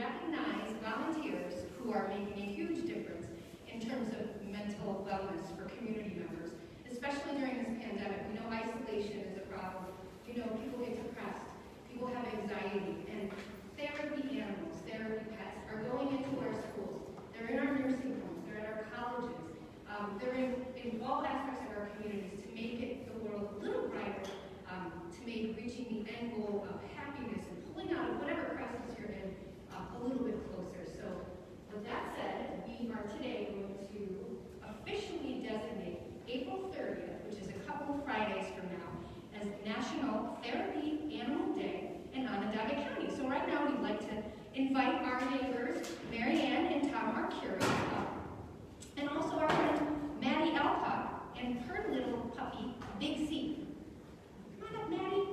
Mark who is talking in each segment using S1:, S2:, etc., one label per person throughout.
S1: recognize volunteers who are making a huge difference in terms of mental wellness for community members, especially during this pandemic. We know isolation is a problem. We know people get depressed, people have anxiety, and therapy animals, therapy pets are going into our schools. They're in our nursing homes, they're in our colleges, they're in all aspects of our communities to make it the world a little brighter, to make reaching the end goal of happiness and pulling out of whatever crisis you're in a little bit closer. So with that said, we are today going to officially designate April 30th, which is a couple of Fridays from now, as National Therapy Animal Day in Onondaga County. So right now we'd like to invite our neighbors, Mary Ann and Tom Arcuri, and also our friend Maddie Alcott and her little puppy, Big C. Come on up, Maddie.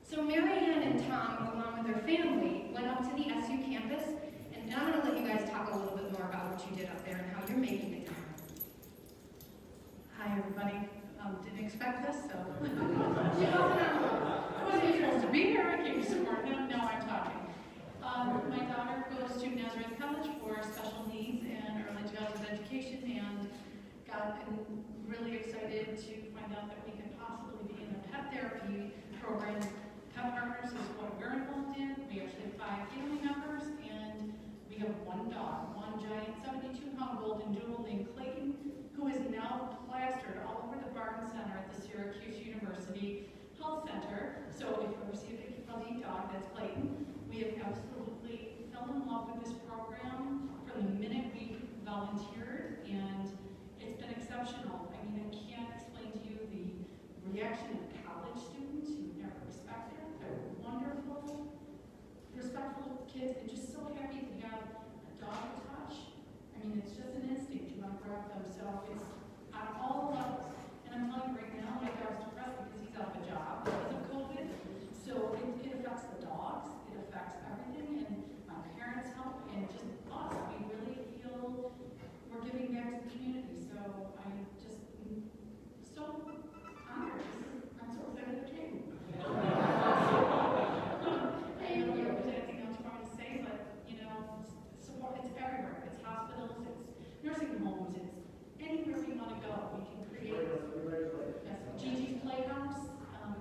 S1: So Mary Ann and Tom, along with their family, went up to the SU campus, and I'm going to let you guys talk a little bit more about what you did up there and how you're making it different.
S2: Hi, everybody. Didn't expect this, so I wasn't supposed to be here. I came to support them. Now I'm talking. My daughter goes to Nazareth College for special needs and early childhood education, and got really excited to find out that we could possibly be in a pet therapy program. Pet Partners is what we're involved in. We actually have 5 family members, and we have one dog, one giant 72-pound golden doodle named Clayton, who is now plastered all over the Barton Center at the Syracuse University Health Center. So if you ever see a big fuzzy dog, that's Clayton. We have absolutely fell in love with this program from the minute we volunteered, and it's been exceptional. I mean, I can't explain to you the reaction of college students who never expected it. They're wonderful, respectful kids, and just so happy to have a dog to touch. I mean, it's just an instinct. You want to grab them. So it's on all levels. And I'm telling you right now, my dog's depressed because he's out of a job because of COVID. So it affects the dogs. It affects everything. And my parents help. And just us. We really feel we're giving back to the community. So I'm just so honored. I'm so excited to came. I don't know if there's anything else you want me to say, but you know, support, it's everywhere. It's hospitals, it's nursing homes, it's anywhere we want to go. We can create Gigi's Playhouse,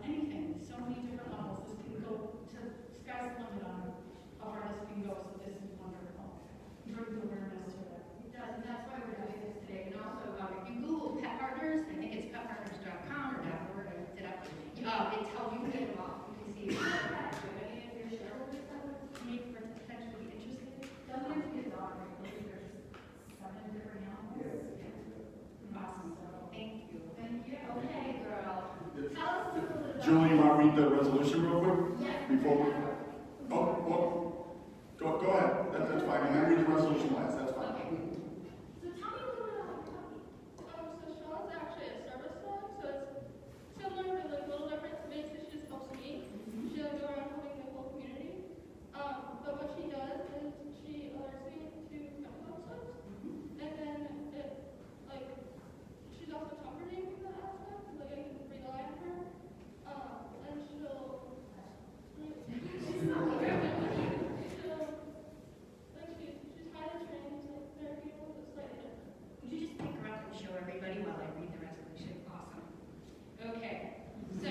S2: anything. So many different levels. This can go to sky's the limit on how far this can go. So this is wonderful. Bring awareness to it.
S1: It does, and that's why we're doing this today. And also, if you Google Pet Partners, I think it's petpartners.com or .org, I looked it up. It tells you get them all. You can see if any of your shareholders that would make potentially interested.
S2: Doesn't have to be a dog. I believe there's 7 different animals.
S1: Awesome. Thank you. Thank you. Okay, girl. Tell us a little bit about
S3: Julie, you want to read the resolution real quick?
S1: Yes.
S3: Before we... Go ahead. That's fine. And then read the resolution last. That's fine.
S1: Okay. So tell me a little bit about the puppy.
S4: So Sean's actually a service dog, so it's similar but like a little different. Basically, she just helps me. She doesn't go around helping the whole community. But what she does is she alerts me to chemical stuff, and then it like she's also comforting in that aspect. Like I can rely on her, and she'll. She's highly trained, so therapy is slightly different.
S1: Would you just pick her up and show everybody while I read the resolution? Awesome. Okay. So,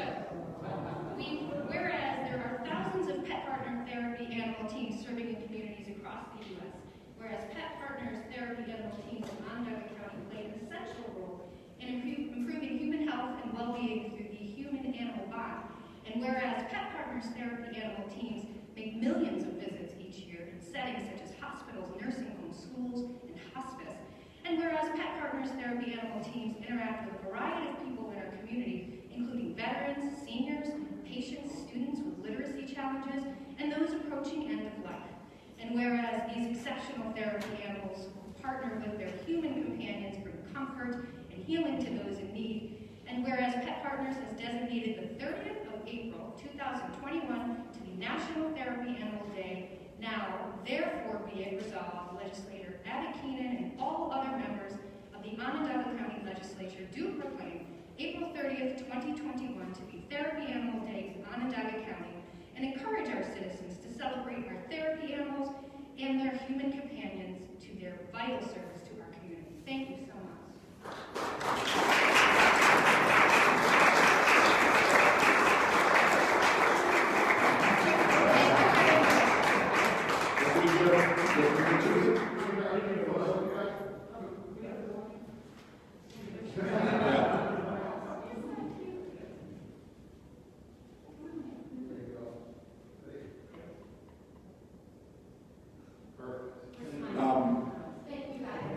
S1: whereas there are thousands of pet partner therapy animal teams serving in communities across the U.S., whereas Pet Partners therapy animal teams in Onondaga County play an essential role in improving human health and well-being through the human-animal bond, and whereas Pet Partners therapy animal teams make millions of visits each year in settings such as hospitals, nursing homes, schools, and hospice, and whereas Pet Partners therapy animal teams interact with a variety of people in our community, including veterans, seniors, patients, students with literacy challenges, and those approaching end of life. And whereas these exceptional therapy animals partner with their human companions, bring comfort and healing to those in need, and whereas Pet Partners has designated the 30th of April 2021 to be National Therapy Animal Day, now therefore be it resolved, Legislator Abby Keenan and all other members of the Onondaga County Legislature do proclaim April 30th, 2021 to be Therapy Animal Day in Onondaga County and encourage our citizens vital service to our community. Thank you so much.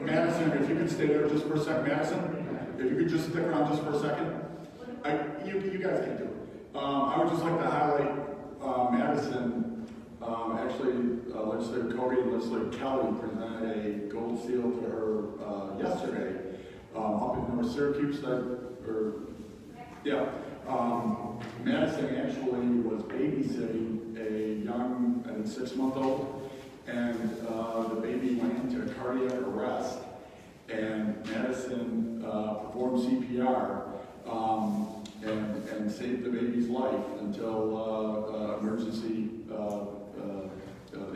S3: Madison, if you could stay there just for a second. Madison, if you could just stick around just for a second. You guys can do it. I would just like to highlight Madison. Legislator Cody and Legislator Kelly presented a gold seal to her yesterday up in North Syracuse. Madison actually was babysitting a young, I think 6-month-old, and the baby went into a cardiac arrest, and Madison performed CPR and saved the baby's life until emergency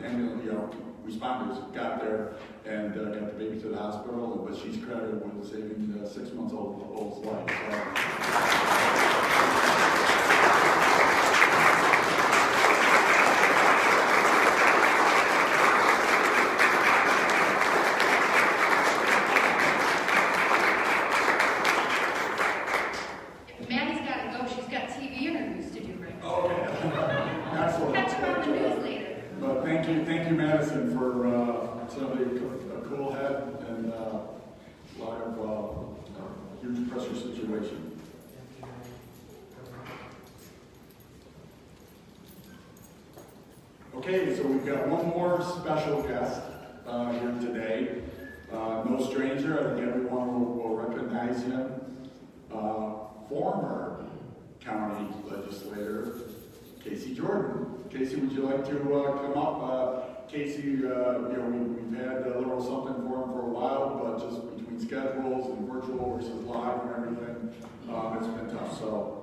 S3: ambulance, responders got there and got the baby to the hospital. But she's credited with saving the 6-month-old's life.
S1: Maddie's got to go. She's got TV interviews to do right now.
S3: Okay. Excellent.
S1: Catch her on the news later.
S3: But thank you, Madison, for certainly a cool head and a lot of huge pressure situation. Okay, so we've got one more special guest here today. No stranger, I think everyone will recognize him. Former county legislator, Casey Jordan. Casey, would you like to come up? Casey, we've had a little something for him for a while, but just between schedules and virtual versus live and everything, it's been tough. So.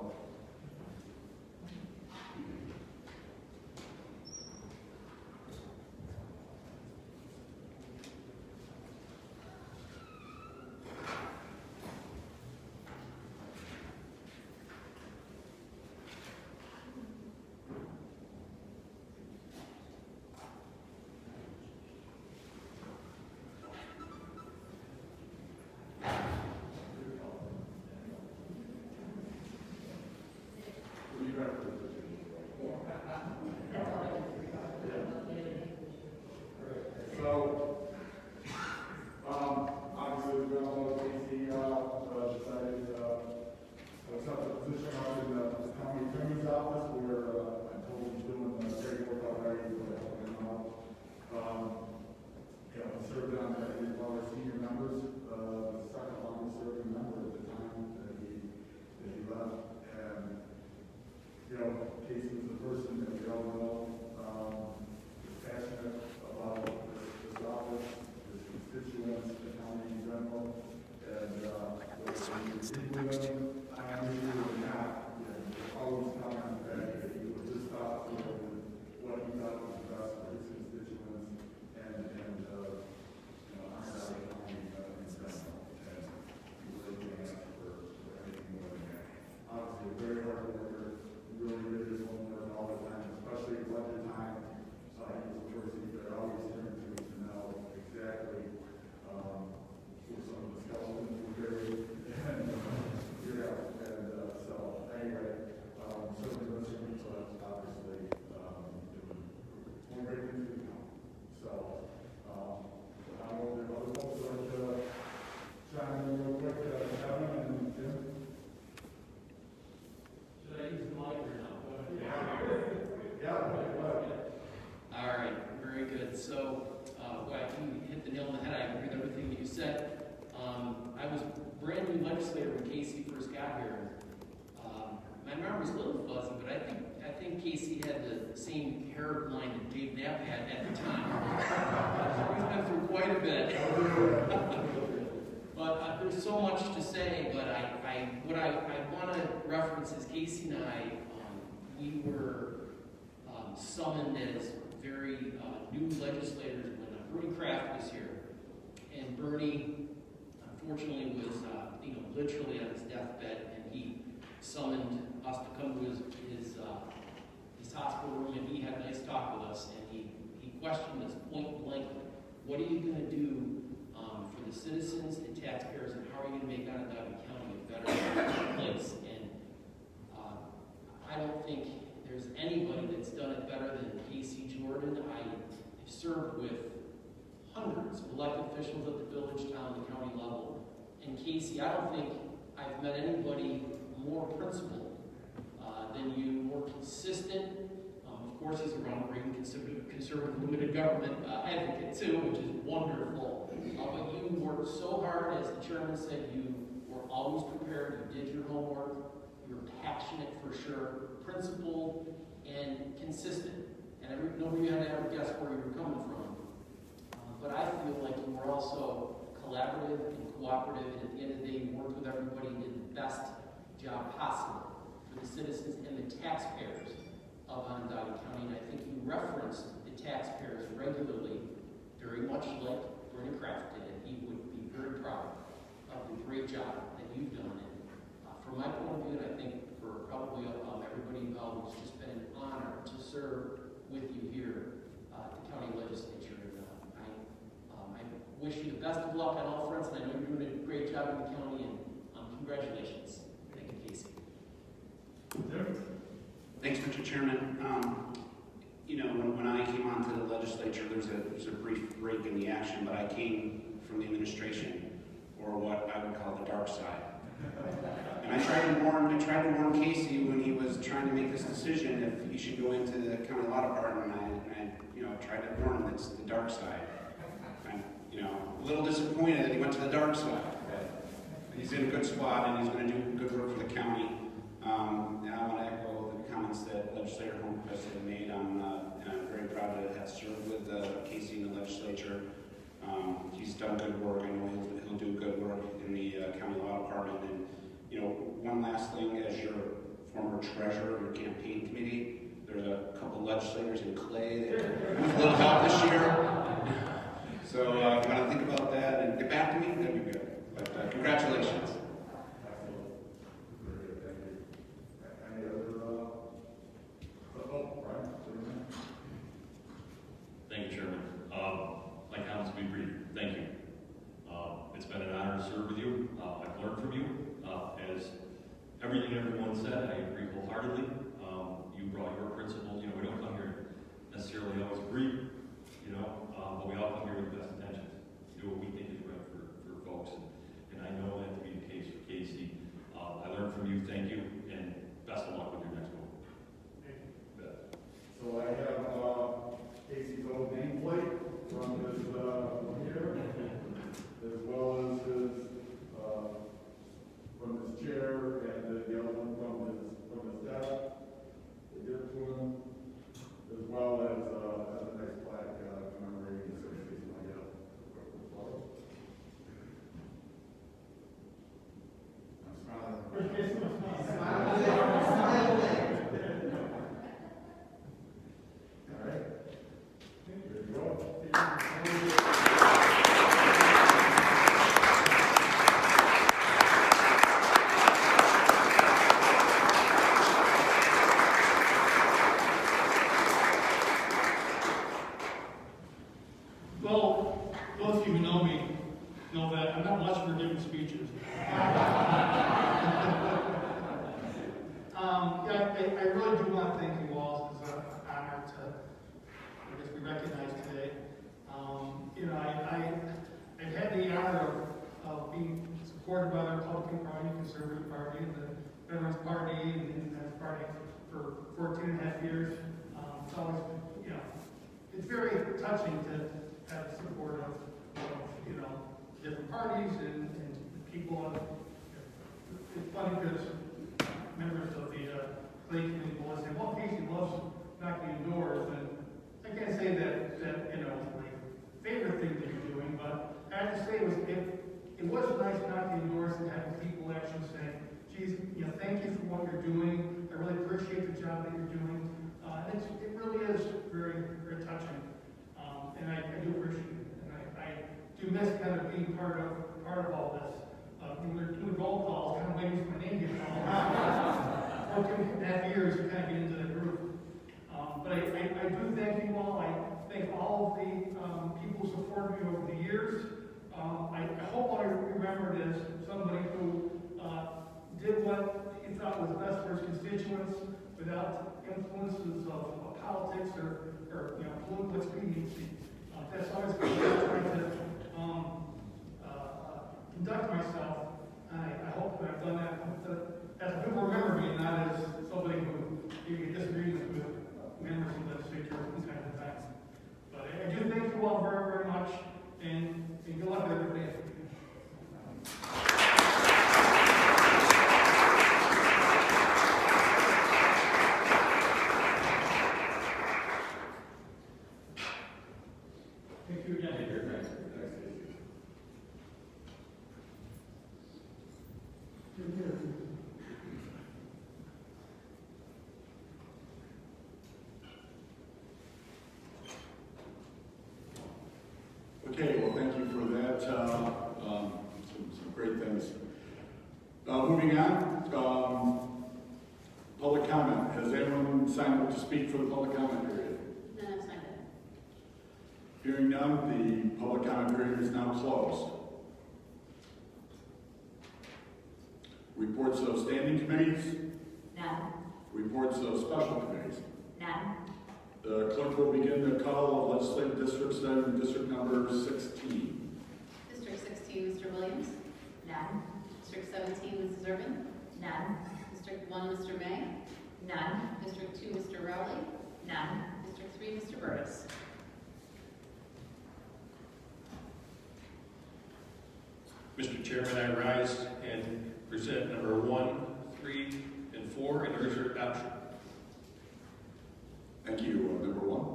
S3: Obviously, we all know Casey decided to accept the position up in the county attorney's office, where I told him he's doing great work already, but helping him out. He served on one of our senior members, the second longest serving member at the time that he left. And Casey was the person that we all know is passionate about this office, his constituents, the county in general, and whether you agree with him, I agree with him or not, always telling him that he was just thoughtful of what he thought was best for his constituents and our county in general. And he really didn't ask for anything more than that. Obviously, a very hard worker, really did his homework all the time, especially at budget time. He was the person that always turned to know exactly where some of the skeletons were buried. So anyway, certainly listening to us, obviously, doing more great things to come. So, I know there are other folks that like to chime in real quick, Kevin and Jim.
S5: Should I use the mic or not?
S3: Yeah,
S5: All right, very good. So, I think you hit the nail on the head. I agree with everything that you said. I was a brand new legislator when Casey first got here. My memory's a little fuzzy, but I think Casey had the same hairline that Dave Knapp had at the time. He's been through quite a bit. But there's so much to say, but what I want to reference is Casey and I, we were summoned as very new legislators when Rudy Kraft was here. and Bernie, unfortunately, was literally on his deathbed, and he summoned us to come to his hospital room, and he had a nice talk with us, and he questioned us point blank, what are you going to do for the citizens and taxpayers, and how are you going to make Onondaga County a better place? And I don't think there's anybody that's done it better than Casey Jordan. I have served with hundreds of elected officials at the village, town, and county level. And Casey, I don't think I've met anybody more principled than you, more consistent. Of course, he's a groundbreaking conservative limited government advocate too, which is wonderful. But you worked so hard, as the chairman said, you were always prepared, you did your homework, you were passionate for sure, principled, and consistent. And nobody had to ever guess where you were coming from. But I feel like you were also collaborative and cooperative, and at the end of the day, you worked with everybody and did the best job possible for the citizens and the taxpayers of Onondaga County. And I think you referenced the taxpayers regularly, very much like Bernie Kraft did, and he would be very proud of the great job that you've done. And from my point of view, and I think for probably everybody involved, it's just been an honor to serve with you here at the county legislature. And I wish you the best of luck on all fronts, and I know you're doing a great job in the county, and congratulations. Thank you, Casey.
S6: Thanks, Mr. Chairman. When I came onto the legislature, there was a brief break in the action, but I came from the administration, or what I would call the dark side. And I tried to warn Casey when he was trying to make this decision if he should go into the county law department. And I tried to warn him it's the dark side. I'm a little disappointed that he went to the dark side. But he's in a good spot, and he's going to do good work for the county. And I want to echo the comments that Legislator Holmquist had made. I'm very proud to have served with Casey in the legislature. He's done good work. I know he'll do good work in the county law department. And one last thing, as your former treasurer of your campaign committee, there's a couple legislators in Clay that need a little help this year. So if you want to think about that and get back to me, that'd be good. But congratulations.
S7: Thank you, Chairman. My comments will be brief. Thank you. It's been an honor to serve with you. I've learned from you. As everything everyone said, I agree wholeheartedly. You brought your principles. We don't come here necessarily always agree, but we all come here with the best intentions to do what we think is right for folks. And I know that to be the case for Casey. I learned from you. Thank you. And best of luck with your next move.
S3: So I have Casey's old nameplate from his here, as well as his from his chair, and the other one from his desk. They give it to him, as well as a nice plaque commemorating his service. I'm smiling. All right. There you go.
S8: Well, those of you who know me know that I'm not much for giving speeches. I really do want to thank you all. It's an honor to be recognized today. I've had the honor of being supported by the Republican Party, Conservative Party, and the Veterans Party, and the Independence Party for 14 and a half years. It's always, it's very touching to have the support of different parties and people. It's funny because members of the Clay Committee will say, well, Casey loves knocking indoors, and I can't say that my favorite thing to be doing, but I have to say it was nice knocking indoors and having people actually say, geez, thank you for what you're doing. I really appreciate the job that you're doing. And it really is very, very touching. And I do appreciate it. And I do miss kind of being part of all this. When we're doing roll calls, kind of waiting for my name to get called. 14.5 years to kind of get into the group. But I do thank you all. I thank all of the people who supported me over the years. I hope I remembered as somebody who did what he thought was best for his constituents without influences of politics or political expediency. That's always been how I try to conduct myself, and I hope that I've done that. As people remember me, not as somebody who maybe disagrees with members of the legislature and kind of things. But I do thank you all very, very much, and good luck with everything. Thank you again.
S3: Okay, well, thank you for that. Some great things. Moving on, public comment. Has anyone signed up to speak for the public comment period?
S2: None have signed up.
S3: Hearing none, the public comment period is now closed. Reports of standing committees?
S9: None.
S3: Reports of special committees?
S9: None.
S3: The clerk will begin the call of legislative districts, then district number 16.
S2: District 16, Mr. Williams.
S9: None.
S2: District 17, Mrs. Urban.
S9: None.
S2: District 1, Mr. May.
S9: None.
S2: District 2, Mr. Rowley.
S9: None.
S2: District 3, Mr. Burtis.
S7: Mr. Chairman, I rise and present number 1, 3, and 4 and urge their adoption.
S3: Thank you. Number 1.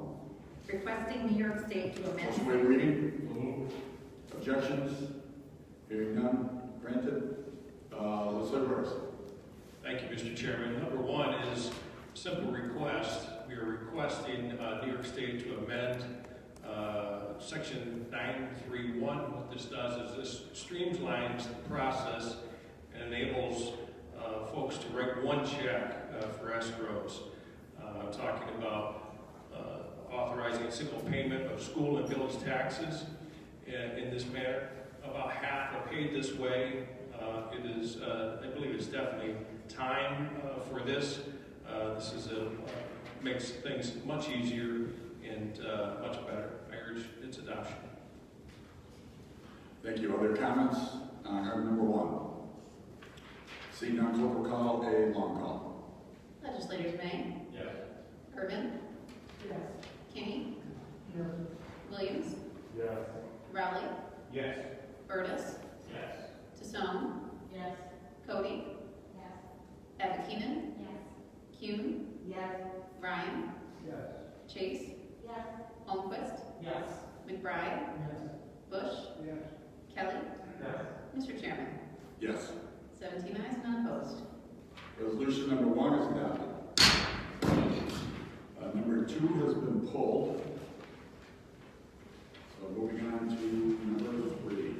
S9: Requesting New York State to amend.
S3: Motion waive reading. Objections? Hearing none. Granted. Legislator Burris.
S7: Thank you, Mr. Chairman. Number 1 is a simple request. We are requesting New York State to amend Section 931. What this does is this streamlines the process and enables folks to write one check for escrows. Talking about authorizing a single payment of school and village taxes in this manner. About half are paid this way. It is, I believe it's definitely time for this. This is makes things much easier and much better. I urge its adoption.
S3: Thank you. Other comments on item number 1? Seeing none, clerk will call a long call.
S2: Legislators May.
S7: Yes.
S2: Urban.
S8: Yes.
S2: Kinney.
S8: Yes.
S2: Williams.
S3: Yes.
S2: Rowley.
S7: Yes.
S2: Burtis.
S7: Yes.
S2: Tassone.
S9: Yes.
S2: Cody.
S9: Yes.
S2: Abbott-Keenan.
S9: Yes.
S2: Kuhn.
S9: Yes.
S2: Ryan.
S3: Yes.
S2: Chase.
S9: Yes.
S2: Holmquist.
S9: Yes.
S2: McBride.
S8: Yes.
S2: Bush.
S8: Yes.
S2: Kelly.
S8: Yes.
S2: Mr. Chairman.
S3: Yes.
S2: 17 ayes, none opposed.
S3: Resolution number 1 is adopted. Number 2 has been pulled. So moving on to number 3.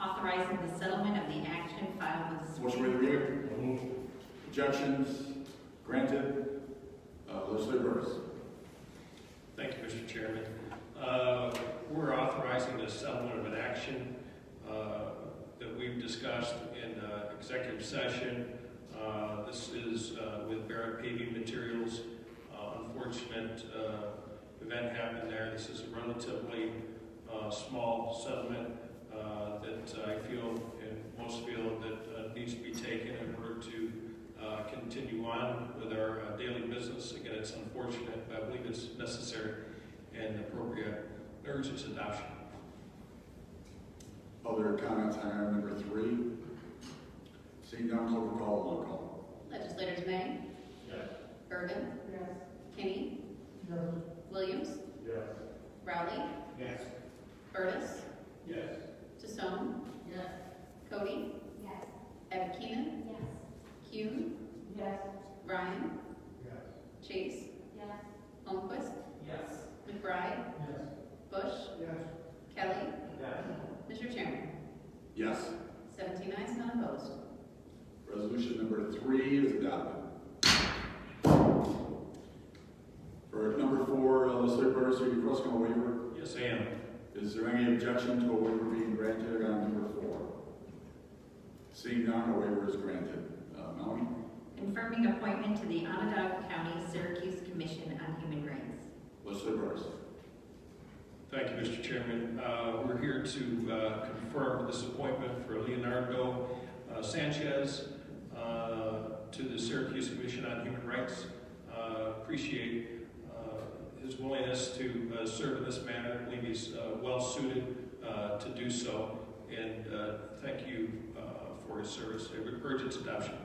S9: Authorizing the settlement of the action filed with the
S3: Motion waive reading. Objections? Granted. Legislator Burris.
S7: Thank you, Mr. Chairman. We're authorizing the settlement of an action that we've discussed in executive session. This is with Barrett Paving Materials. Unfortunate event happened there. This is a relatively small settlement that I feel and most feel that needs to be taken in order to continue on with our daily business. Again, it's unfortunate, but I believe it's necessary and appropriate. I urge its adoption.
S3: Other comments on item number 3? Seeing none, clerk will call a long call.
S2: Legislators May.
S7: Yes.
S2: Urban.
S8: Yes.
S2: Kinney.
S8: Yes.
S2: Williams.
S3: Yes.
S2: Rowley.
S7: Yes.
S2: Burtis.
S7: Yes.
S2: Tassone.
S9: Yes.
S2: Cody.
S9: Yes.
S2: Abbott-Keenan.
S9: Yes.
S2: Kuhn.
S9: Yes.
S2: Ryan.
S3: Yes.
S2: Chase.
S9: Yes.
S2: Holmquist.
S8: Yes.
S2: McBride.
S8: Yes.
S2: Bush.
S8: Yes.
S2: Kelly.
S8: Yes.
S9: Mr. Chairman,
S3: Yes.
S9: 17 ayes, none opposed.
S3: Resolution number 3 is adopted. For number 4, legislative brothers, are you requesting a waiver?
S7: Yes, I am.
S3: Is there any objection to a waiver being granted on number 4? Seeing none, a waiver is granted. Melanie?
S9: Confirming appointment to the Onondaga County Syracuse Commission on Human Rights.
S3: Legislative brothers.
S10: Thank you, Mr. Chairman. We're here to confirm this appointment for Leonardo Sanchez to the Syracuse Commission on Human Rights. Appreciate his willingness to serve in this manner. I believe he's well suited to do so, and thank you for his service. I would urge its adoption.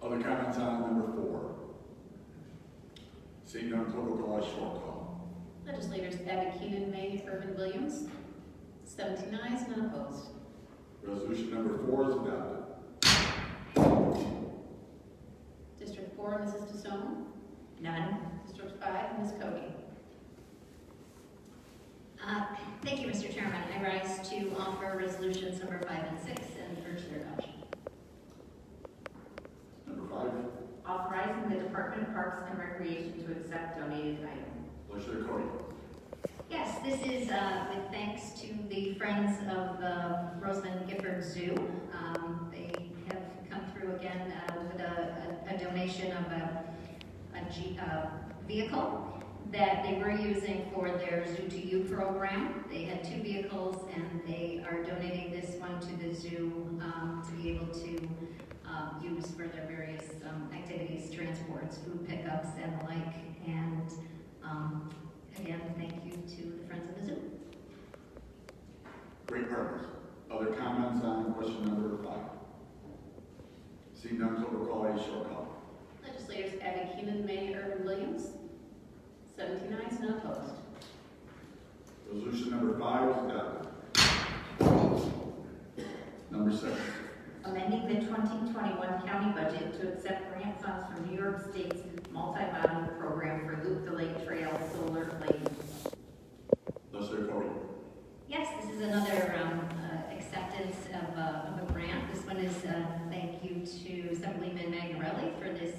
S3: Other comments on number 4? Seeing none, clerk will call a short call.
S9: Legislators Abbott Keenan, May, Irvin Williams. 17 ayes, none opposed.
S3: Resolution number 4 is adopted.
S9: District 4, Mrs. DeSona. None. District 5, Ms. Cody.
S11: Thank you, Mr. Chairman. I rise to offer resolutions number 5 and 6 and urge their adoption.
S3: Number 5,
S9: Authorizing the Department of Parks and Recreation to accept donated items.
S3: Legislator Cody.
S11: Yes, this is with thanks to the Friends of Rosamond Gifford Zoo. They have come through again with a donation of a vehicle that they were using for their Zoo to You program. They had 2 vehicles and they are donating this one to the zoo to be able to use for their various activities, transports, food pickups and the like. And again, thank you to the Friends of the Zoo.
S3: Great partners. Other comments on question number 5? Seeing none, clerk will call a short call.
S9: Legislators Abbott Keenan, May, Irvin Williams. 17 ayes, none opposed.
S3: Resolution number 5 is adopted. Number 6.
S9: Amending the 2021 county budget to accept grant funds from New York State's multi-modal program for Loop the Lake Trail solar lighting.
S3: Legislator Cody.
S11: Yes, this is another acceptance of a grant. This one is thank you to Assemblyman Magnarelli for this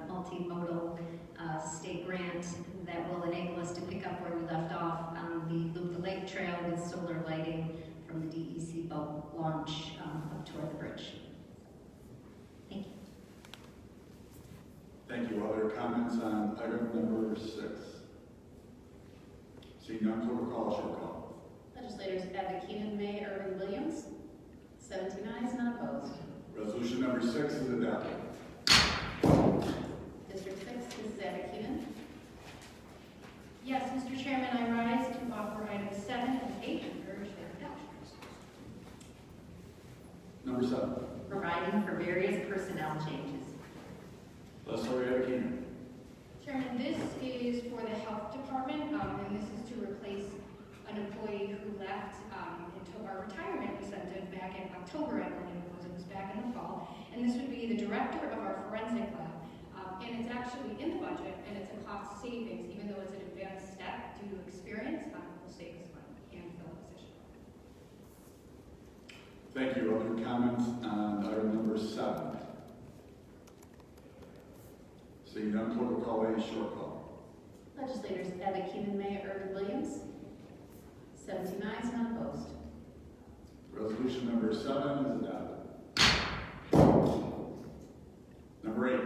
S11: multimodal state grant that will enable us to pick up where we left off on the Loop the Lake Trail with solar lighting from the DEC boat launch up toward the bridge. Thank you.
S3: Thank you. Other comments on item number 6? Seeing none, clerk will call a short call.
S9: Legislators Abbott Keenan, May, Irvin Williams. 17 ayes, none opposed.
S3: Resolution number 6 is adopted.
S9: District 6, Mrs. Abbott Keenan.
S1: Yes, Mr. Chairman, I rise to offer items 7 and 8 and urge their adoption.
S3: Number 7.
S9: Providing for various personnel changes.
S3: Legislator Keenan.
S1: Chairman, this is for the health department, and this is to replace an employee who left and took our retirement incentive back in October, I believe it was back in the fall. And this would be the director of our forensic lab. And it's actually in the budget, and it's a cost savings, even though it's an advanced step due to experience, it will save us money and fill a position.
S3: Thank you. Other comments on item number 7? Seeing none, clerk will call a short call.
S9: Legislators Abbott Keenan, May, Irvin Williams. 17 ayes, none opposed.
S3: Resolution number 7 is adopted. Number 8.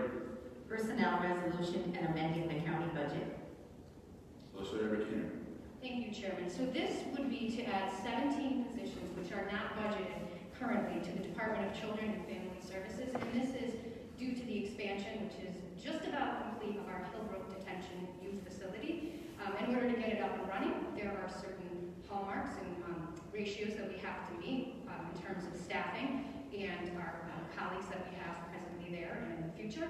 S9: Personnel resolution and amending the county budget.
S3: Legislator Keenan.
S1: Thank you, Chairman. So this would be to add 17 positions which are not budgeted currently to the Department of Children and Family Services, and this is due to the expansion, which is just about complete, of our Hillbrook Detention Youth Facility. In order to get it up and running, there are certain hallmarks and ratios that we have to meet in terms of staffing and our colleagues that we have presently there and in the future.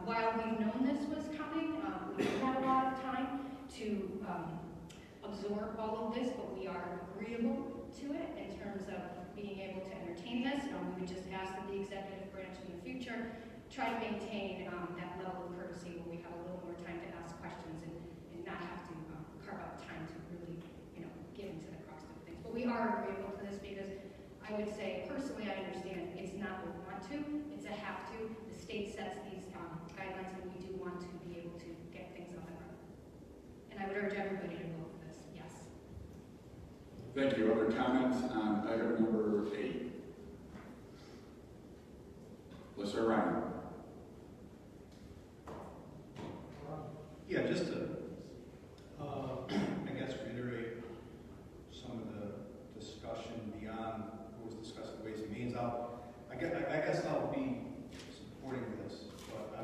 S1: While we've known this was coming, we didn't have a lot of time to absorb all of this, but we are agreeable to it in terms of being able to entertain this. We would just ask that the executive branch in the future try to maintain that level of courtesy where we have a little more time to ask questions and not have to carve out time to really, get into the crux of things. But we
S12: Thank you. Other comments on item number 8? Mr. Ryan.
S13: Yeah, just to, I guess, reiterate some of the discussion beyond what was discussed in Ways and Means. I guess I'll be supporting this, but I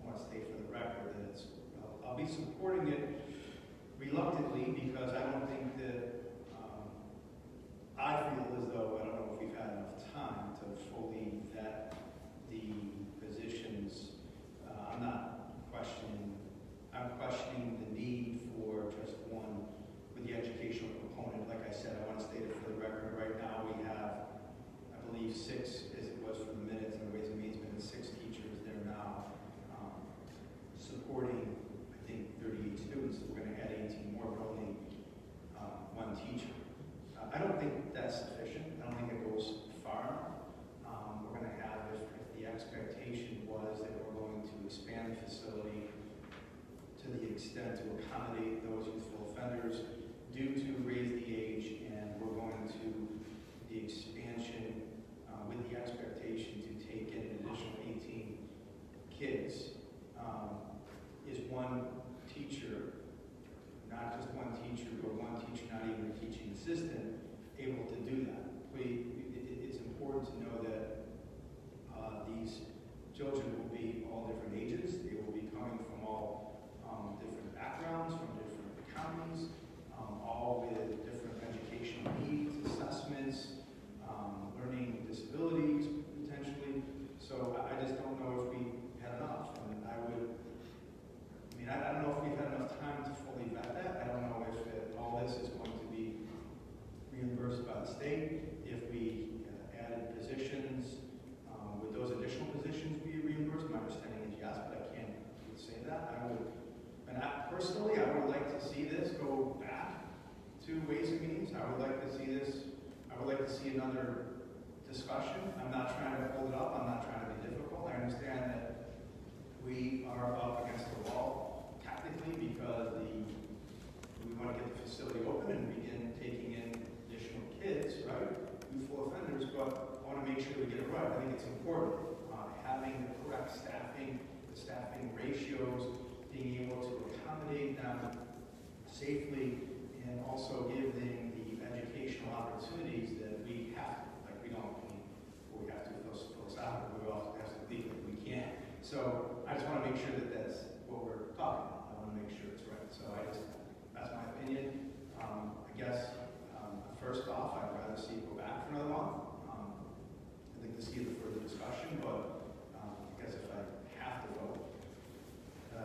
S13: want to state for the record that I'll be supporting it reluctantly because I don't think that I feel as though, I don't know if we've had enough time to fully vet the positions. I'm questioning the need for just one with the educational component. Like I said, I want to state it for the record. Right now we have, I believe, 6, as it was for the minutes and the Ways and Means minutes, 6 teachers there now supporting, I think, 38 students. We're going to add 18 more, but only 1 teacher. I don't think that's sufficient. I don't think it goes far. We're going to have, if the expectation was that we're going to expand the facility to the extent to accommodate those youthful offenders due to raise the age, and we're going to the expansion with the expectation to take in an additional 18 kids. Is one teacher, not just one teacher, but one teacher, not even a teaching assistant, able to do that? It's important to know that these children will be all different ages. They will be coming from all different backgrounds, from different economies, all with different educational needs, assessments, learning disabilities, potentially. So I just don't know if we had enough. And I don't know if we've had enough time to fully vet that. I don't know if all this is going to be reimbursed by the state. If we added positions, would those additional positions be reimbursed? My understanding is yes, but I can't say that. Personally, I would like to see this go back to Ways and Means. I would like to see another discussion. I'm not trying to hold it up. I'm not trying to be difficult. I understand that we are up against the wall tactically because we want to get the facility open and begin taking in additional kids, right? Youthful offenders, but I want to make sure we get it right. I think it's important having the correct staffing, the staffing ratios, being able to accommodate them safely, and also give them the educational opportunities that we have. We have to fill soccer, but we also have to think that we can't. So I just want to make sure that that's what we're talking about. I want to make sure it's right. So that's my opinion. I guess first off, I'd rather see it go back for another month. I'd like to see the further discussion, but I guess if I have to vote, I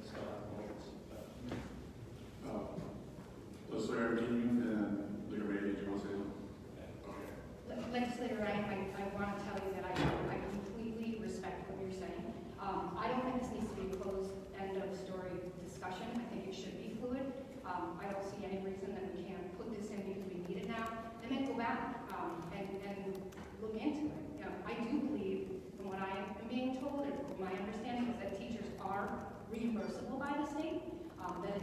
S13: still have to vote.
S12: Legislator King and Leader Maybe, do you want to say something?
S1: Legislator Ryan, I want to tell you that I completely respect what you're saying. I don't think this needs to be a closed end of story discussion. I think it should be fluid. I don't see any reason that we can't put this in because we need it now, and then go back and look into it. I do believe, from what I am being told, and my understanding is that teachers are reimbursable by the state. That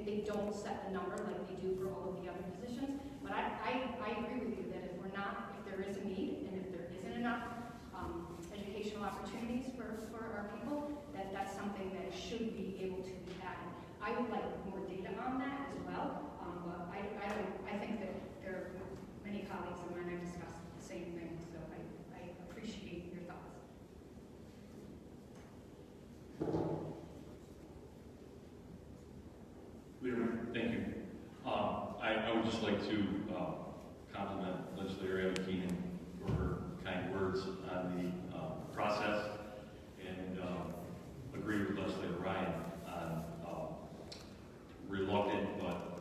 S1: they don't set the number like they do for all of the other positions. But I agree with you that if there is a need and if there isn't enough educational opportunities for our people, that's something that should be able to be added. I would like more data on that as well. But I think that there are many colleagues of mine have discussed the same thing. So I appreciate your thoughts.
S7: Thank you. I would just like to compliment Legislator Abby Keenan for her kind words on the process, and agree with Legislator Ryan on reluctant but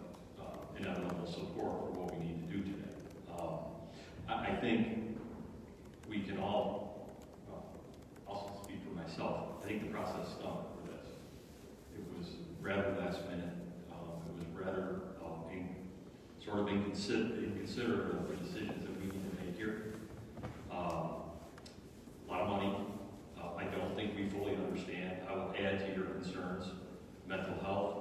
S7: inevitable support for what we need to do today. I think we can all, also speak for myself, I think the process stunk for this. It was rather last minute. It was rather sort of inconsiderate of the decisions that we need to make here. A lot of money. I don't think we fully understand how to add to your concerns. Mental health,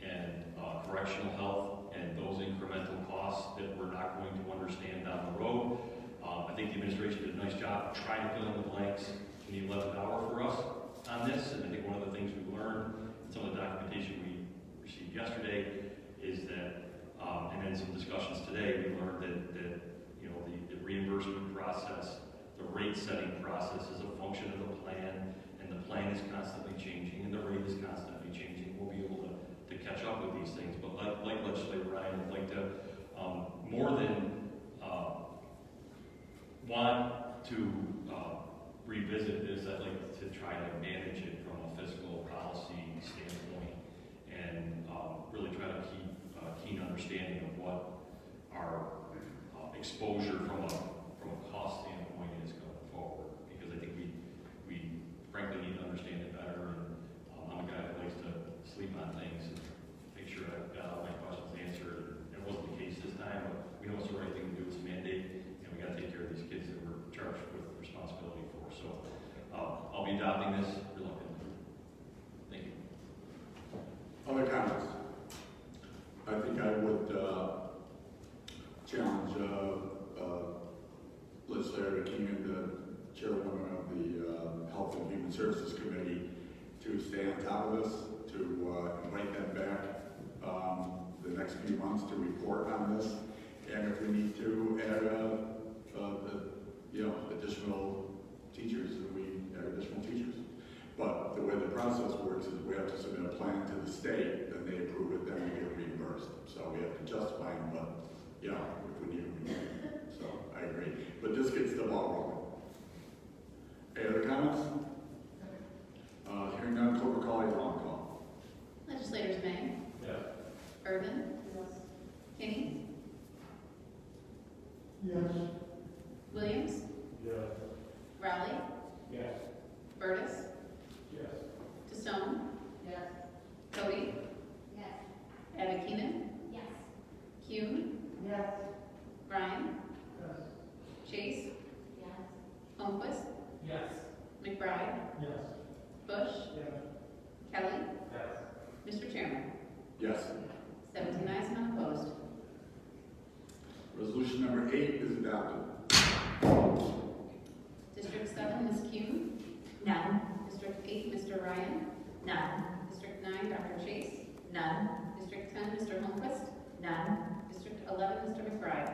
S7: and correctional health and those incremental costs that we're not going to understand down the road. I think the administration did a nice job trying to fill in the blanks in the 11th hour for us on this, and I think one of the things we learned in some of the documentation we received yesterday is that, and in some discussions today, we learned that you know, the reimbursement process, the rate setting process is a function of the plan, and the plan is constantly changing, and the rate is constantly changing. We'll be able to catch up with these things, but like Legislator Ryan, I'd like to, more than want to revisit this, I'd like to try to manage it from a fiscal policy standpoint and really try to keep a keen understanding of what our exposure from a cost standpoint is going forward, because I think we frankly need to understand it better, and I'm a guy that likes to sleep on things and make sure I've got all my questions answered. It wasn't the case this time, but we know it's the right thing to do. It's a mandate, and we got to take care of these kids that we're charged with responsibility for. So I'll be adopting this reluctantly. Thank you.
S12: Other comments? I think I would challenge Legislator Keenan, the chairwoman of the Health and Human Services Committee, to stay on top of this, to invite them back the next few months to report on this, and if we need to add additional teachers, we add additional teachers. But the way the process works is we have to submit a plan to the state, then they approve it, then we get reimbursed. So we have to justify them, but if we need to. So I agree. But this gets the ball rolling. Any other comments? Hearing none, clerk will call a roll call.
S2: Legislators May.
S7: Yes.
S2: Urban. Kinney.
S8: Yes.
S2: Williams.
S3: Yes.
S2: Rowley.
S3: Yes.
S2: Burtis.
S3: Yes.
S2: Tassone.
S11: Yes.
S2: Cody.
S11: Yes.
S2: Abakinen.
S11: Yes.
S2: Kuhn.
S11: Yes.
S2: Ryan.
S3: Yes.
S2: Chase.
S11: Yes.
S2: Holmquist.
S3: Yes.
S2: McBride.
S3: Yes.
S2: Bush.
S3: Yes.
S2: Kelly.
S3: Yes.
S2: Mr. Chairman.
S12: Yes.
S2: 17 ayes, none opposed.
S12: Resolution number 8 is adopted.
S2: District 7, Ms. Kuhn.
S9: None.
S2: District 8, Mr. Ryan.
S9: None.
S2: District 9, Dr. Chase.
S9: None.
S2: District 10, Mr. Holmquist.
S9: None.
S2: District 11, Mr. McBride.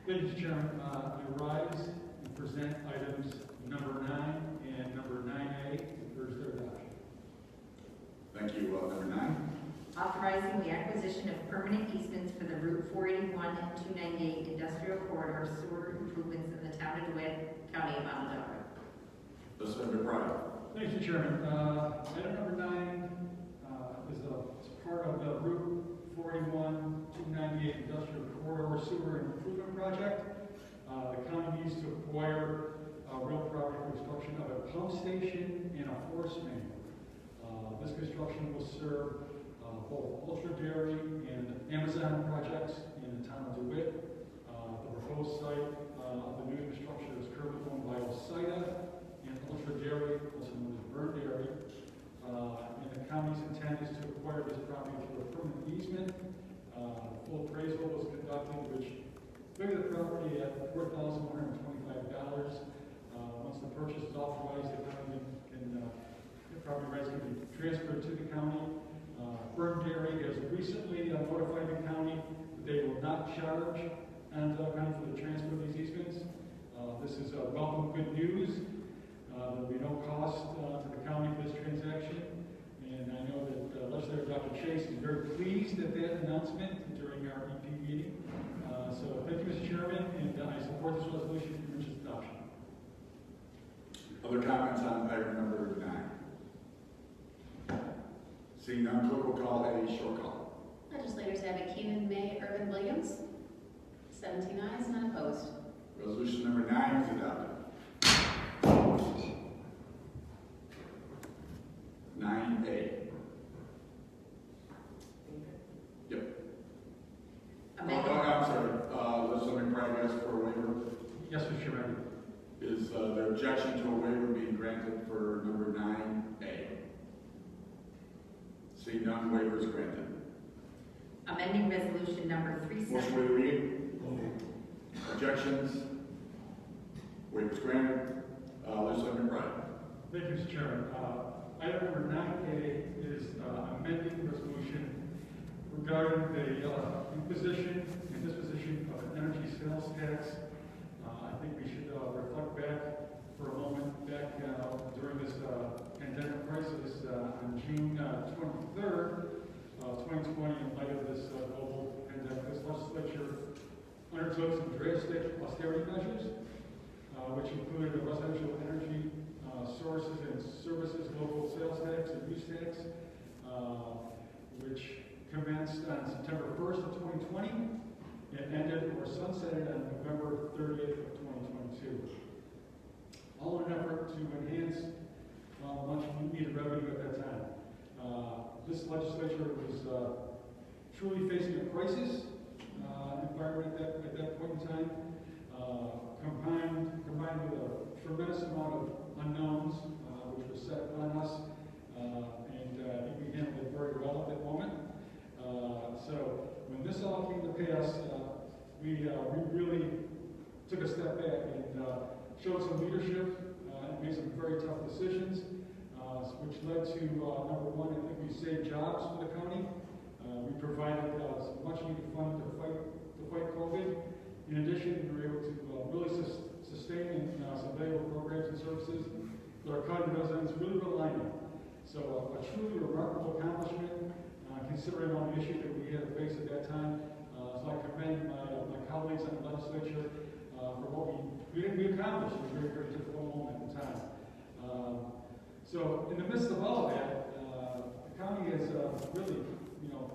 S8: Ladies and Chairman, I rise and present items number 9 and number 9A for their adoption.
S12: Thank you. Number 9.
S9: Authorizing the acquisition of permanent easements for the Route 481 and 298 industrial corridor sewer improvements in the town of DeWitt, County of Onondaga.
S12: Legislator McBride.
S8: Thank you, Chairman. Item number 9 is part of the Route 481, 298 industrial corridor sewer improvement project. The county needs to acquire real property for construction of a pump station and a force main. This construction will serve both Ultra Dairy and Amazon projects in the town of DeWitt. The proposed site of the new infrastructure is currently owned by Osida and Ultra Dairy, also known as Burn Dairy. And the county's intent is to acquire this property through a permanent easement. Full appraisal was conducted, which valued the property at $4,125. Once the purchase is authorized, the property rights can be transferred to the county. Burn Dairy has recently notified the county that they will not charge Onondaga County for the transfer of these easements. This is welcome good news. There will be no cost to the county for this transaction. And I know that Legislator Dr. Chase is very pleased at that announcement during our EP meeting. So thank you, Mr. Chairman, and I support this resolution for its adoption.
S12: Other comments on item number 9? Seeing none, clerk will call a short call.
S2: Legislators Abakinen, May, Urban, Williams. 17 ayes, none opposed.
S12: Resolution number 9 is adopted. 9A. Yep.
S9: Amendment.
S12: I'm sorry. Legislator McBride asked for a waiver.
S8: Yes, Mr. Chairman.
S12: Is there objection to a waiver being granted for number 9A? Seeing none, waiver is granted.
S9: Amending resolution number
S12: Motion way to read. Objections? Waiver is granted. Legislator McBride.
S8: Thank you, Mr. Chairman. Item number 9A is amending resolution regarding the imposition and disposition of an energy sales tax. I think we should reflect back for a moment back during this pandemic crisis on June 23rd, 2020, in light of this global pandemic. This legislature undertook some drastic austerity measures, which included a residential energy sources and services local sales tax and use tax, which commenced on September 1st of 2020 and ended or sunsetted on November 30th of 2022. All in an effort to enhance much needed revenue at that time. This legislature was truly facing a crisis environment at that point in time, combined with a tremendous amount of unknowns, which was set on us, and I think we handled it very well at that moment. So when this all came to pass, we really took a step back and showed some leadership and made some very tough decisions, which led to, number one, I think we saved jobs for the county. We provided some much needed funding to fight COVID. In addition, we were able to really sustain some valuable programs and services that our county residents really rely on. So a truly remarkable accomplishment, considering all the issues that we had to face at that time. So I commend my colleagues in the legislature for what we accomplished in a very, very difficult moment in time. So in the midst of all of that, the county has really,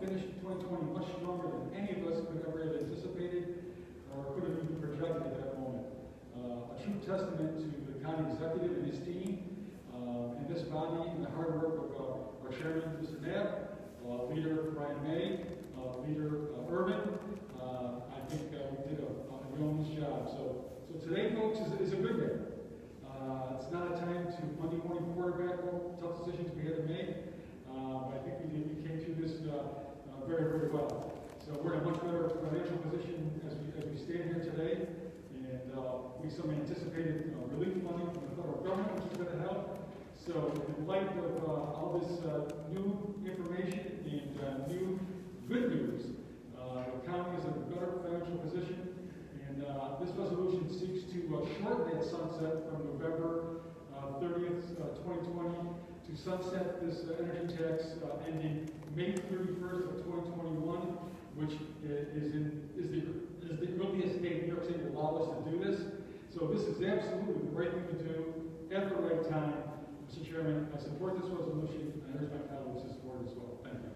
S8: finished 2020 much stronger than any of us could ever have anticipated or could have even projected at that moment. A true testament to the county executive and his team, and this body, and the hard work of our chairman, Mr. Knapp, leader Brian May, leader Urban. I think we did a yeoman's job. So today, folks, is a good day. It's not a time to Monday morning quarterback tough decisions we had to make. But I think we came through this very, very well. So we're in a much better financial position as we stand here today. And we some anticipated relief funding from the federal government, which is going to help. So in light of all this new information and new good news, the county is in a better financial position. And this resolution seeks to shorten that sunset from November 30th, 2020 to sunset this energy tax ending May 31st of 2021, which is the earliest date New York State will allow us to do this. So this is absolutely the right thing to do at the right time. Mr. Chairman, I support this resolution, and I urge my colleagues to support it as well. Thank you.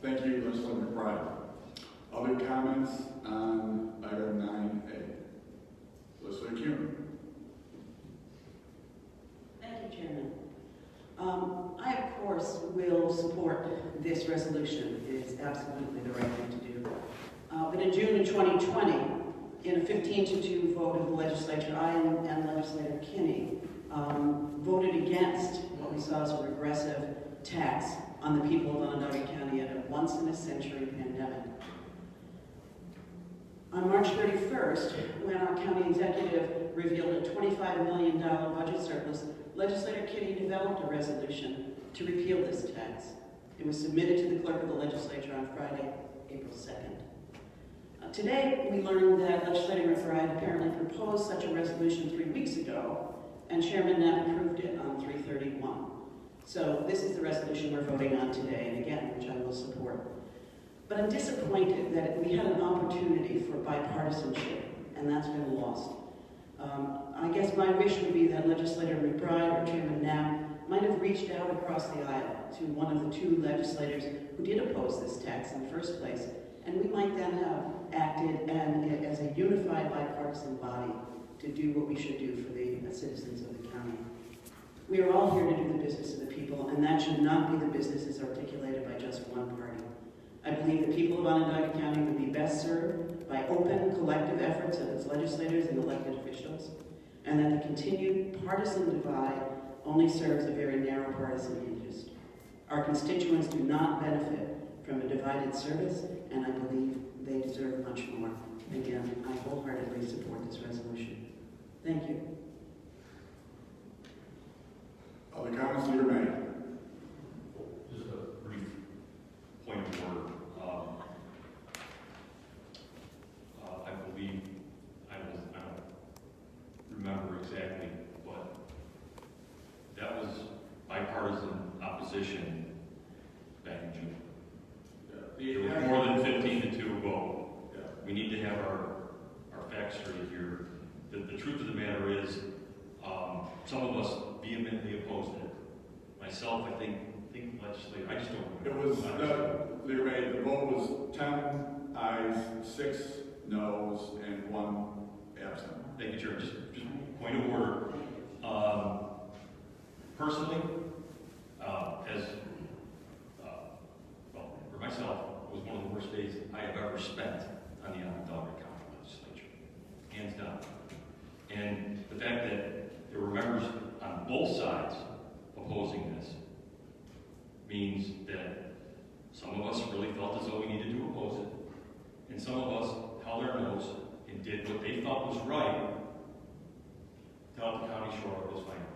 S12: Thank you, Legislator McBride. Other comments on item 9A? Legislator Kuhn.
S14: Thank you, Chairman. I, of course, will support this resolution. It is absolutely the right thing to do. But in June of 2020, in a 15-2 vote of the legislature, I and Legislator Kinney voted against what we saw as a regressive tax on the people of Onondaga County at a once-in-a-century pandemic. On March 31st, when our county executive revealed a $25 million budget surplus, Legislator Kinney developed a resolution to repeal this tax. It was submitted to the clerk of the legislature on Friday, April 2nd. Today, we learned that Legislator McBride apparently proposed such a resolution 3 weeks ago, and Chairman Knapp approved it on 3/31. So this is the resolution we're voting on today, and again, which I will support. But I'm disappointed that we had an opportunity for bipartisanship, and that's been lost. I guess my wish would be that Legislator McBride or Chairman Knapp might have reached out across the aisle to one of the two legislators who did oppose this tax in the first place, and we might then have acted as a unified bipartisan body to do what we should do for the citizens of the county. We are all here to do the business of the people, and that should not be the business as articulated by just one party. I believe the people of Onondaga County would be best served by open, collective efforts of its legislators and elected officials, and that the continued partisan divide only serves a very narrow partisan interest. Our constituents do not benefit from a divided service, and I believe they deserve much more. Again, I wholeheartedly support this resolution. Thank you.
S12: Other comments, Leader May?
S7: Just a brief point of order. I believe, I don't remember exactly, but that was bipartisan opposition back in June. There was more than 15-2 vote.
S12: Yeah.
S7: We need to have our facts straight here. The truth of the matter is, some of us vehemently opposed it. Myself, I think legislature, I just don't
S12: It
S7: remember.
S12: was, Leader May, the vote was 10 ayes, 6 noes, and 1 absent.
S7: Thank you, Chair. Just point of order. Personally, well, for myself, it was one of the worst days I have ever spent on the Onondaga County Legislature, hands down. And the fact that there were members on both sides opposing this means that some of us really felt as though we needed to oppose it, and some of us held our nose and did what they thought was right to help the county shore up those finances.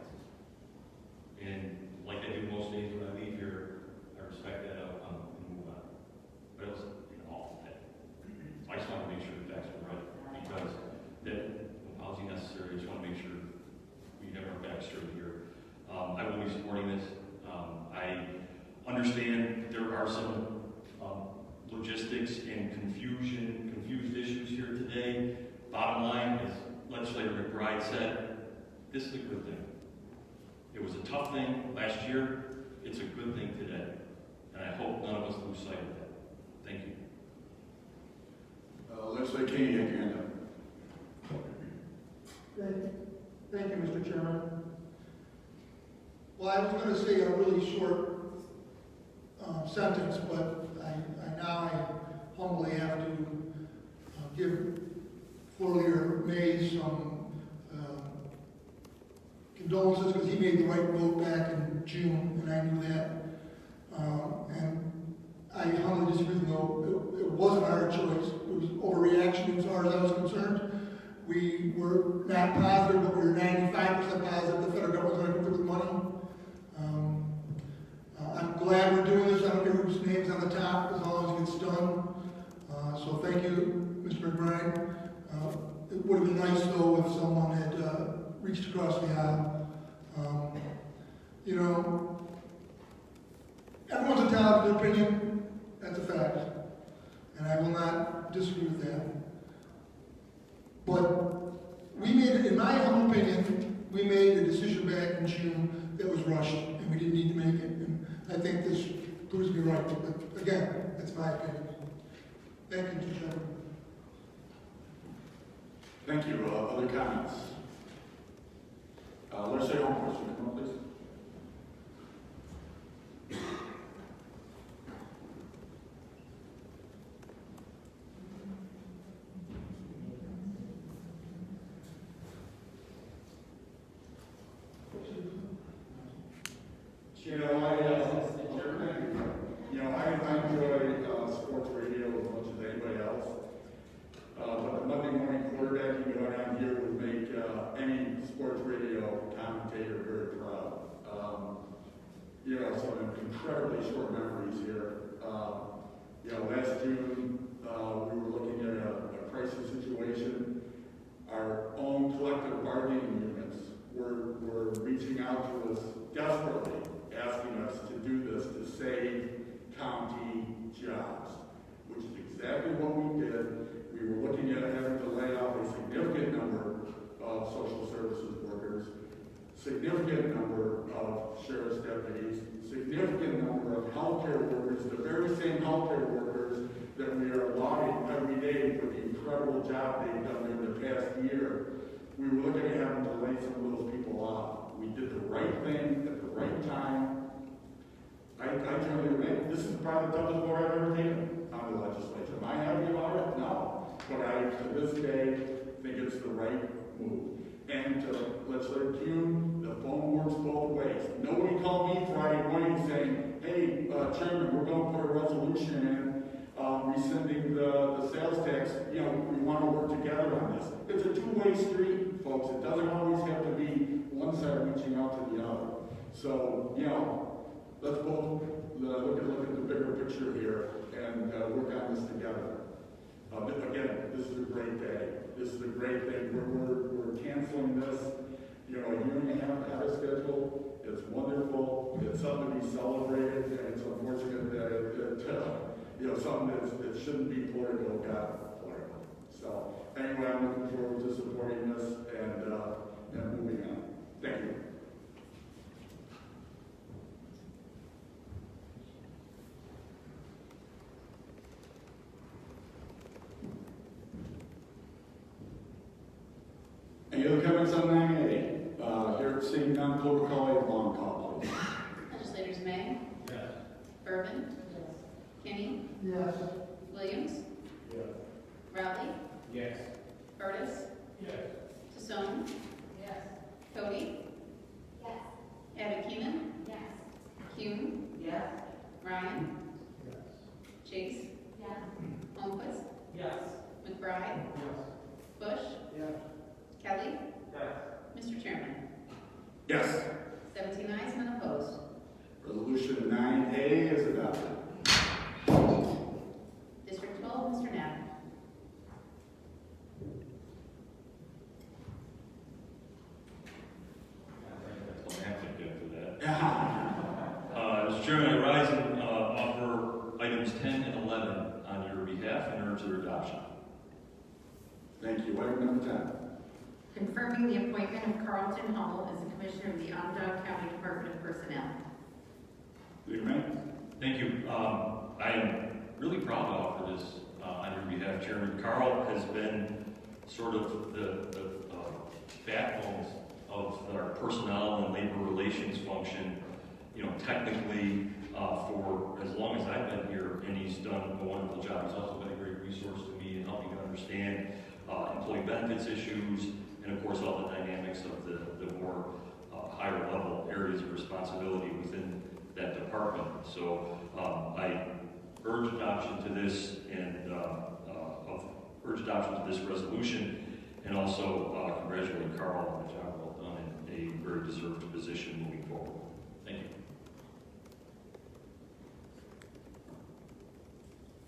S7: And like I do most days when I leave here, I respect that outcome and move on. But it was an awful day. I just want to make sure the facts were right, because that apology necessary. I just want to make sure we have our facts straight here. I will be supporting this. I understand there are some logistics and confused issues here today. Bottom line, as Legislator McBride said, this is a good thing. It was a tough thing last year. It's a good thing today. And I hope none of us lose sight of that. Thank you.
S12: Legislator King, you have your hand up.
S15: Thank you, Mr. Chairman. Well, I was going to say a really short sentence, but I humbly have to give Floor Leader May some condolences, because he made the right vote back in June, and I knew that. And I humbly disagree, though it wasn't our choice. It was overreaction as far as I was concerned. We were not positive, but we were 95% positive the federal government was going to come through with money. I'm glad we're doing this. I don't care whose name's on the top, as long as it gets done. So thank you, Mr. McBride. It would have been nice, though, if someone had reached across the aisle. You know, everyone's entitled to their opinion. That's a fact. And I will not disagree with that. But we made, in my humble opinion, we made a decision back in June that was rushed, and we didn't need to make it. And I think this proves me right. But again, that's my opinion. Thank you, Mr. Chairman.
S12: Thank you. Other comments? Legislator Holmes, would you come up, please? I enjoy sports radio as much as anybody else. But the Monday morning quarterbacking going on here would make any sports radio commentator very proud. Some incredibly short memories here. Last June, we were looking at a crisis situation. Our own collective bargaining units were reaching out to us desperately, asking us to do this to save county jobs, which is exactly what we did. We were looking at having to lay off a significant number of social services workers, significant number of sheriff's deputies, significant number of healthcare workers, the very same healthcare workers that we are lauding every day for the incredible job they've done in the past year. We were looking at having to lay some of those people off. We did the right thing at the right time. I generally admit, this is probably the toughest vote I've ever taken on the legislature. Am I happy about it? No. But I, to this day, think it's the right move. And to Legislator Kuhn, the phone works both ways. Nobody called me Friday morning saying, hey, Chairman, we're going to put a resolution in rescinding the sales tax. You know, we want to work together on this. It's a two-way street, folks. It doesn't always have to be one side reaching out to the other. So, you know, let's both look at the bigger picture here and work on this together. Again, this is a great day. This is a great thing. We're canceling this, you know, a year and a half out of schedule. It's wonderful. It's something to be celebrated, and it's unfortunate that you know, something that shouldn't be political got political. So anyway, I'm looking forward to supporting this and moving on. Thank you. Any other comments on 9A? Here, seeing none, clerk will call a long call, please.
S9: Legislators May?
S10: Yes.
S9: Urban? Kinney?
S8: Yes.
S9: Williams?
S10: Yes.
S9: Rowley?
S10: Yes.
S9: Curtis?
S10: Yes.
S9: Tassone?
S11: Yes.
S9: Cody?
S11: Yes.
S9: Abbott Keenan?
S11: Yes.
S9: Kuhn?
S11: Yes.
S9: Ryan?
S10: Yes.
S9: Chase?
S11: Yes.
S9: Holmquist?
S10: Yes.
S9: McBride?
S10: Yes.
S9: Bush?
S10: Yes.
S9: Kelly?
S10: Yes.
S9: Mr. Chairman?
S12: Yes.
S9: 17 ayes, none opposed.
S12: Resolution 9A is adopted.
S9: District 12, Mr. Knapp.
S7: That's what happened after that. Mr. Chairman, I rise and offer items 10 and 11 on your behalf and urge their adoption.
S12: Thank you. Item number 10.
S9: Confirming the appointment of Carlton Hummel as the Commissioner of the Onondaga County Department of Personnel.
S12: Leader May.
S7: Thank you. I am really proud to offer this on your behalf, Chairman. Carl has been sort of the backbone of our personnel and labor relations function, you know, technically for as long as I've been here, and he's done a wonderful job. He's also been a great resource to me in helping to understand employee benefits issues, and of course all the dynamics of the more higher level areas of responsibility within that department. So I urge adoption to this and urge adoption to this resolution, and also congratulate Carl on the job well done in a very deserved position moving forward. Thank you.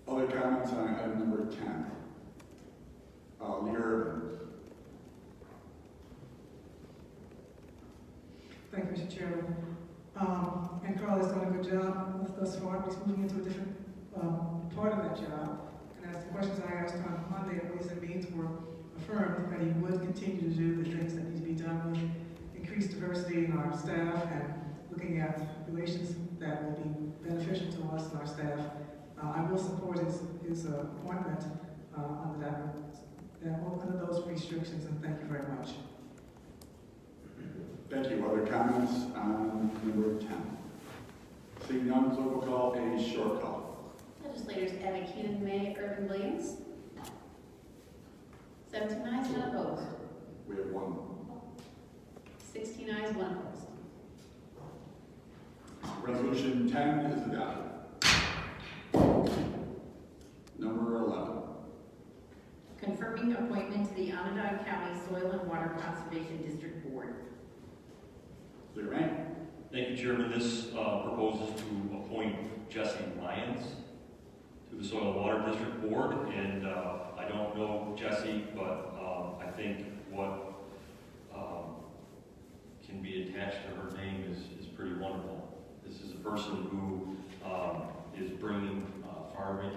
S12: Other comments on item number 10? Leader Urban.
S16: Thank you, Mr. Chairman. And Carl has done a good job thus far. He's moving into a different part of that job. And as the questions I asked on Monday at Ways and Means were affirmed, that he would continue to do the things that need to be done with increased diversity in our staff and looking at relations that will be beneficial to us and our staff. I will support his appointment under those restrictions, and thank you very much.
S12: Thank you. Other comments on number 10? Seeing none, clerk will call a short call.
S9: Legislators Abbott Keenan, May, Urban, Williams. 17 ayes, none opposed.
S12: We have one.
S9: 16 ayes, 1 opposed.
S12: Resolution 10 is adopted. Number 11.
S9: Confirming appointment to the Onondaga County Soil and Water Conservation District Board.
S12: Leader May.
S7: Thank you, Chairman. This proposes to appoint Jesse Lyons to the Soil and Water District Board, and I don't know Jesse, but I think what can be attached to her name is pretty wonderful. This is a person who is bringing farming,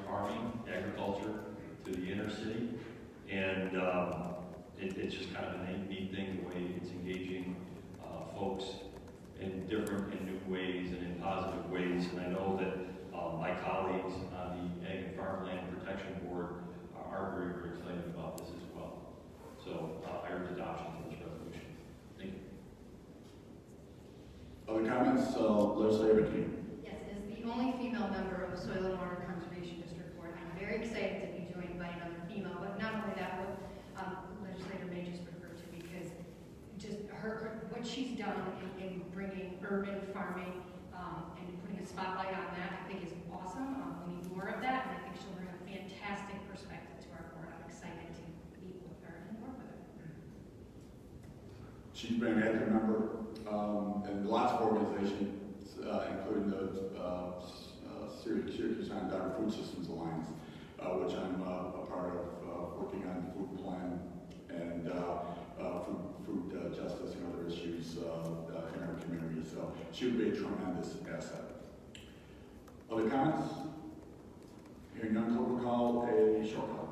S7: agriculture to the inner city, and it's just kind of a neat thing, the way it's engaging folks in different and new ways and in positive ways. And I know that my colleagues on the Ag and Farmland Protection Board are very, very excited about this as well. So I urge adoption of this resolution. Thank you.
S12: Other comments? Legislator McKee.
S1: Yes, as the only female member of the Soil and Water Conservation District Board, I'm very excited to be joined by another female, but not bringing urban farming and putting a spotlight on that, I think is awesome. We need more of that, and I think she'll bring a fantastic perspective to our board. I'm excited to meet with her and work with her.
S12: She's been an active member in lots of organizations, including the Syracuse Onondaga Food Systems Alliance, which I'm a part of, working on the food plan and food justice and other issues in our community. So she would be a tremendous asset. Other comments? Hearing none, clerk will call a short call.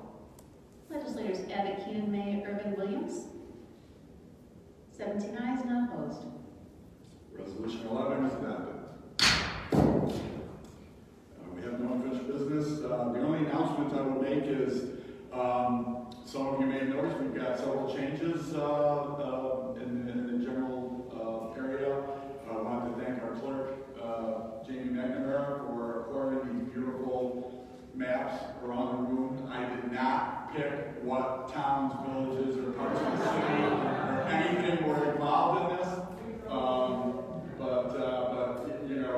S9: Legislators Abbott, Keenan, May, Irvin, Williams. 17 ayes, none opposed.
S12: Resolution 11 is adopted. We have no unfinished business. The only announcement I will make is, some of you may have noticed, we've got several changes in the general area. I want to thank our clerk, Jamie McNamara, for acquiring these beautiful maps around the room. I did not pick what towns, villages, or parts of the city or anything were involved in this. But you know,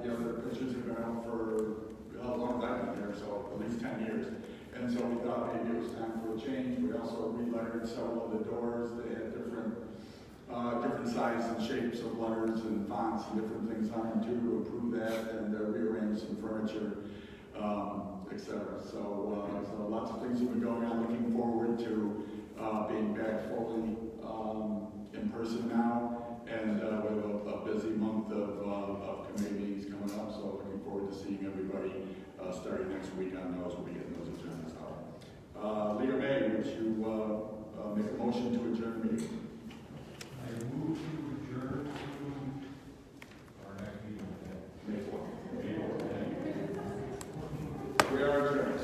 S12: the other pictures have been out for how long have I been here? So at least 10 years. And so we thought maybe it was time for a change. We also re-lettered several of the doors. They had different sizes and shapes of letters and fonts and different things on them too, to approve that, and rearrange some furniture, etc. So lots of things have been going on. Looking forward to being back fully in person now. And we have a busy month of committee meetings coming up, so looking forward to seeing everybody starting next week on those. We'll be getting those agendas out. Leader May, would you make a motion to adjourn the meeting?
S7: I move to adjourn to our next meeting.
S12: May 4th. We are adjourned.